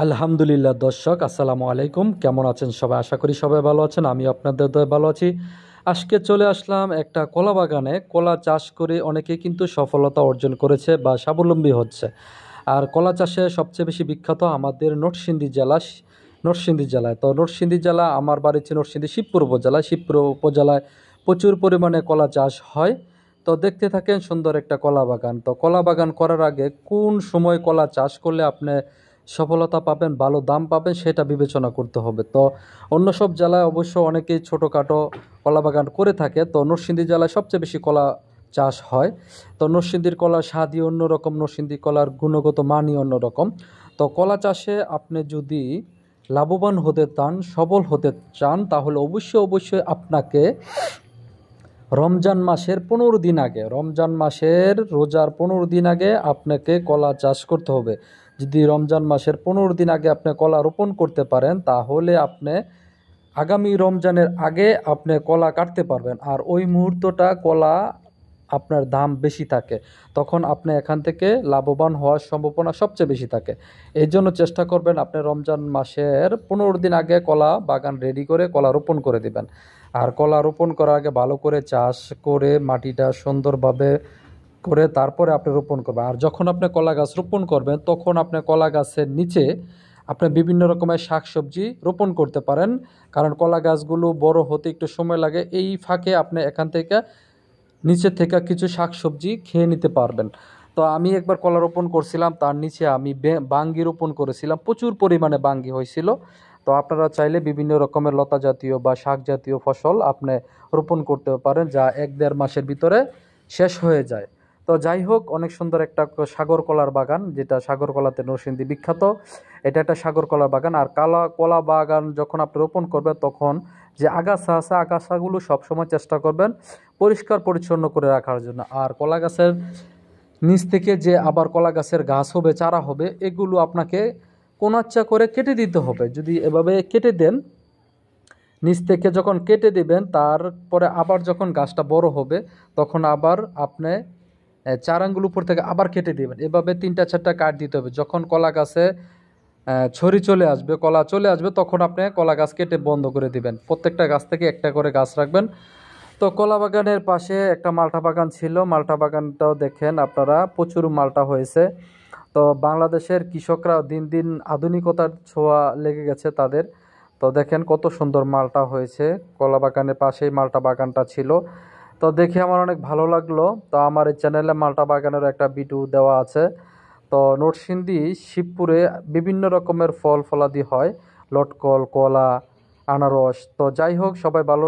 আলহামদুলিল্লাহ দর্শক, আসসালামু আলাইকুম। কেমন আছেন সবাই? আশা করি সবাই ভালো আছেন। আমি আপনাদের দয়ে ভালো আছি। আজকে চলে আসলাম একটা কলা বাগানে। কলা চাষ করে অনেকেই কিন্তু সফলতা অর্জন করেছে বা স্বাবলম্বী হচ্ছে। আর কলা চাষে সবচেয়ে বেশি বিখ্যাত আমাদের নরসিংদী জেলায়। তো নরসিংদী জেলা, আমার বাড়ি হচ্ছে নরসিংদী শিবপুর উপজেলায়। শিবপুর উপজেলায় প্রচুর পরিমাণে কলা চাষ হয়। তো দেখতে থাকেন সুন্দর একটা কলা বাগান। তো কলা বাগান করার আগে কোন সময় কলা চাষ করলে আপনি সফলতা পাবেন, ভালো দাম পাবেন, সেটা বিবেচনা করতে হবে। তো অন্য সব জেলায় অবশ্য অনেকেই ছোটোখাটো কলা বাগান করে থাকে। তো নরসিংদী জেলায় সবচেয়ে বেশি কলা চাষ হয়। তো নরসিংদীর কলার স্বাদই অন্যরকম, নরসিংদী কলার গুণগত মানই অন্যরকম। তো কলা চাষে আপনি যদি লাভবান হতে চান, সবল হতে চান, তাহলে অবশ্যই আপনাকে রমজান মাসের রোজার 15 দিন আগে আপনাকে কলা চাষ করতে হবে। যদি রমজান মাসের 15 দিন আগে আপনি কলা রোপণ করতে পারেন, তাহলে আপনি আগামী রমজানের আগে আপনি কলা কাটতে পারবেন। আর ওই মুহূর্তটা কলা আপনার দাম বেশি থাকে, তখন আপনি এখান থেকে লাভবান হওয়ার সম্ভাবনা সবচেয়ে বেশি থাকে। এই জন্য চেষ্টা করবেন আপনি রমজান মাসের 15 দিন আগে কলা বাগান রেডি করে কলা রোপণ করে দিবেন। আর কলা রোপণ করার আগে ভালো করে চাষ করে মাটিটা সুন্দরভাবে করে তারপরে আপনি রোপণ করবেন। আর যখন আপনি কলা গাছ রোপণ করবেন, তখন আপনি কলা গাছের নিচে আপনি বিভিন্ন রকমের শাকসবজি রোপণ করতে পারেন, কারণ কলা গাছগুলো বড় হতে একটু সময় লাগে। এই ফাঁকে আপনি এখান থেকে নিচে থেকে কিছু শাকসবজি খেয়ে নিতে পারবেন। তো আমি একবার কলা রোপণ করছিলাম, তার নিচে আমি বাঙ্গি রোপণ করেছিলাম, প্রচুর পরিমাণে বাঙ্গি হয়েছিল। তো আপনারা চাইলে বিভিন্ন রকমের লতা জাতীয় বা শাক জাতীয় ফসল আপনি রোপণ করতে পারেন, যা 1-1.5 মাসের ভিতরে শেষ হয়ে যায়। তো যাই হোক, অনেক সুন্দর একটা সাগর কলার বাগান, যেটা সাগর কলাতে নরসিংদী বিখ্যাত। এটা একটা সাগর কলার বাগান। আর কলা বাগান যখন আপনি রোপণ করবেন, তখন যে আগাছা আছে, আগাছাগুলো সবসময় চেষ্টা করবেন পরিষ্কার পরিচ্ছন্ন করে রাখার জন্য। আর কলা গাছের নিচ থেকে যে আবার কলা গাছের গাছ হবে, চারা হবে, এগুলো আপনাকে কোনাচ্চা করে কেটে দিতে হবে। যদি এভাবে কেটে দেন, নিচ থেকে যখন কেটে দিবেন, তারপরে আবার যখন গাছটা বড় হবে, তখন আবার আপনি চারাগুলো উপর থেকে আবার কেটে দিবেন। এভাবে 3-4টা কাট দিতে হবে। যখন কলা গাছে কলা চলে আসবে, তখন আপনি কলা গাছ কেটে বন্ধ করে দিবেন। প্রত্যেকটা গাছ থেকে একটা করে গাছ রাখবেন। তো কলা বাগানের পাশে একটা মালটা বাগান ছিল। মালটা বাগানটাও দেখেন আপনারা, প্রচুর মালটা হয়েছে। তো বাংলাদেশের কৃষকরা দিন দিন আধুনিকতার ছোঁয়া লেগে গেছে তাদের। তো দেখেন কত সুন্দর মালটা হয়েছে। কলা বাগানের পাশেই মালটা বাগানটা ছিল। তো দেখে আমার অনেক ভালো লাগলো। তো আমার এই চ্যানেলে মালটা বাগানেরও একটা ভিডিও দেওয়া আছে। তো নরসিংদী শিবপুরে বিভিন্ন রকমের ফল ফলাদি হয়, লটকল, কলা, আনারস। তো যাই হোক, সবাই ভালো